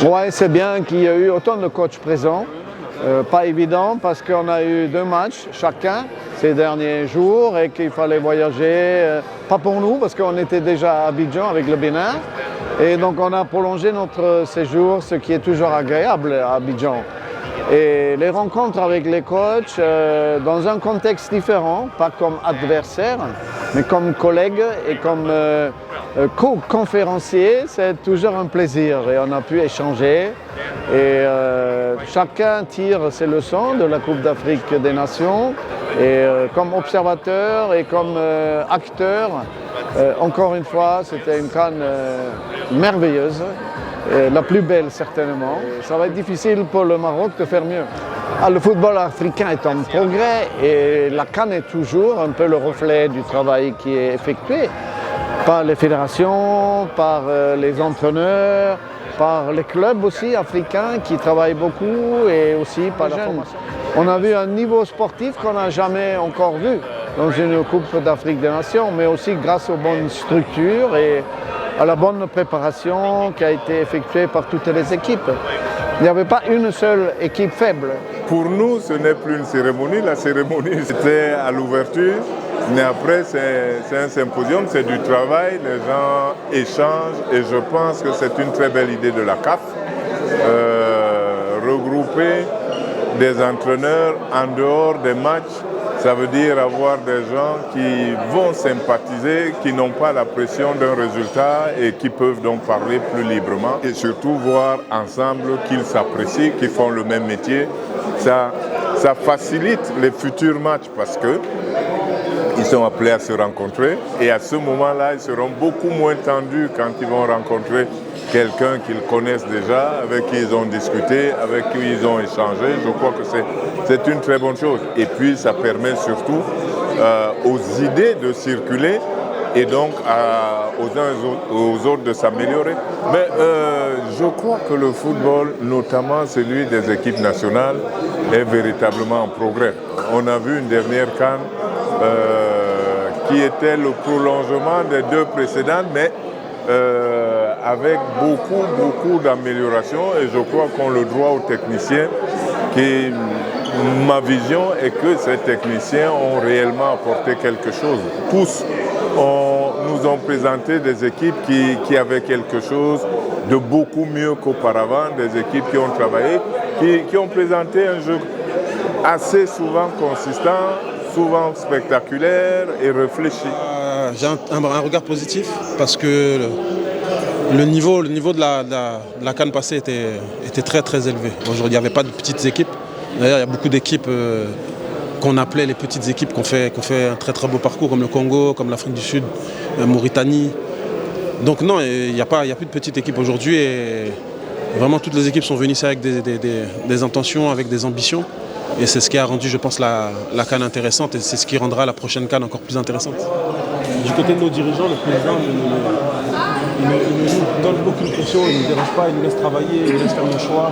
Ouais, c'est bien qu'il y ait eu autant de coachs présents. Pas évident parce qu'on a eu 2 matchs chacun ces derniers jours et qu'il fallait voyager, pas pour nous parce qu'on était déjà à Abidjan avec le Bénin. Et donc on a prolongé notre séjour, ce qui est toujours agréable à Abidjan. Et les rencontres avec les coachs dans un contexte différent, pas comme adversaires, mais comme collègues et comme co-conférenciers, c'est toujours un plaisir. Et on a pu échanger et chacun tire ses leçons de la Coupe d'Afrique des Nations. Et comme observateur et comme acteur, encore une fois, c'était une CAN merveilleuse. La plus belle certainement. Ça va être difficile pour le Maroc de faire mieux. Le football africain est en progrès et la CAN est toujours un peu le reflet du travail qui est effectué par les fédérations, par les entraîneurs, par les clubs aussi africains qui travaillent beaucoup et aussi par la formation. On a vu un niveau sportif qu'on n'a jamais encore vu dans une Coupe d'Afrique des Nations, mais aussi grâce aux bonnes structures et à la bonne préparation qui a été effectuée par toutes les équipes. Il n'y avait pas une seule équipe faible. Pour nous, ce n'est plus une cérémonie. La cérémonie, c'était à l'ouverture. Mais après, c'est un symposium, c'est du travail. Les gens échangent et je pense que c'est une très belle idée de la CAF. Regrouper des entraîneurs en dehors des matchs, ça veut dire avoir des gens qui vont sympathiser, qui n'ont pas la pression d'un résultat et qui peuvent donc parler plus librement. Et surtout voir ensemble qu'ils s'apprécient, qu'ils font le même métier. Ça facilite les futurs matchs parce qu'ils sont appelés à se rencontrer. Et à ce moment-là, ils seront beaucoup moins tendus quand ils vont rencontrer quelqu'un qu'ils connaissent déjà, avec qui ils ont discuté, avec qui ils ont échangé. Je crois que c'est une très bonne chose. Et puis ça permet surtout aux idées de circuler et donc aux uns et aux autres de s'améliorer. Mais je crois que le football, notamment celui des équipes nationales, est véritablement en progrès. On a vu une dernière CAN qui était le prolongement des 2 précédentes, mais avec beaucoup d'améliorations et je crois qu'on le doit aux techniciens. Ma vision est que ces techniciens ont réellement apporté quelque chose. Tous nous ont présenté des équipes qui avaient quelque chose de beaucoup mieux qu'auparavant, des équipes qui ont travaillé, qui ont présenté un jeu assez souvent consistant, souvent spectaculaire et réfléchi. J'ai un regard positif parce que le niveau de la CAN passée était très élevé. Aujourd'hui, il n'y avait pas de petites équipes. D'ailleurs, il y a beaucoup d'équipes qu'on appelait les petites équipes qui ont fait un très beau parcours, comme le Congo, comme l'Afrique du Sud, Mauritanie. Donc non, il n'y a plus de petites équipes aujourd'hui. Et vraiment, toutes les équipes sont venues ici avec des intentions, avec des ambitions. Et c'est ce qui a rendu, je pense, la CAN intéressante et c'est ce qui rendra la prochaine CAN encore plus intéressante. Du côté de nos dirigeants, le président il nous donne beaucoup de pression, il ne nous dérange pas, il nous laisse travailler, il nous laisse faire nos choix.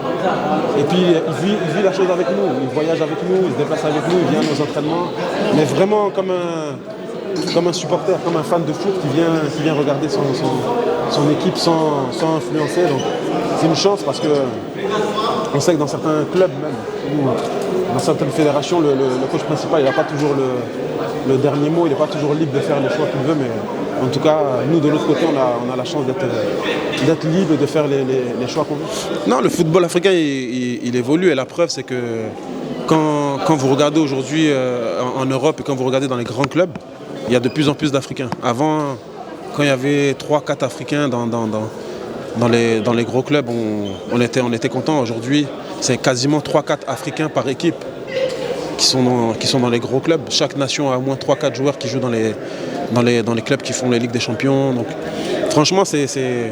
Et puis il vit la chose avec nous, il voyage avec nous, il se déplace avec nous, il vient à nos entraînements. Mais vraiment comme un supporter, comme un fan de foot qui vient regarder son équipe sans influencer. Donc c'est une chance parce qu'on sait que dans certains clubs même, dans certaines fédérations, le coach principal il n'a pas toujours le dernier mot, il n'est pas toujours libre de faire les choix qu'il veut, mais en tout cas, nous de l'autre côté, on a la chance d'être libre et de faire les choix qu'on veut. Non, le football africain, il évolue et la preuve, c'est que quand vous regardez aujourd'hui en Europe et quand vous regardez dans les grands clubs, il y a de plus en plus d'Africains. Avant, quand il y avait 3-4 Africains dans les gros clubs, on était contents. Aujourd'hui, c'est quasiment 3-4 Africains par équipe qui sont dans les gros clubs. Chaque nation a au moins 3-4 joueurs qui jouent dans les clubs qui font les Ligues des Champions. Donc, franchement, c'est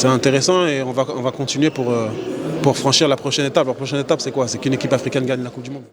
intéressant et on va continuer pour franchir la prochaine étape. La prochaine étape, c'est quoi? C'est qu'une équipe africaine gagne la Coupe du Monde.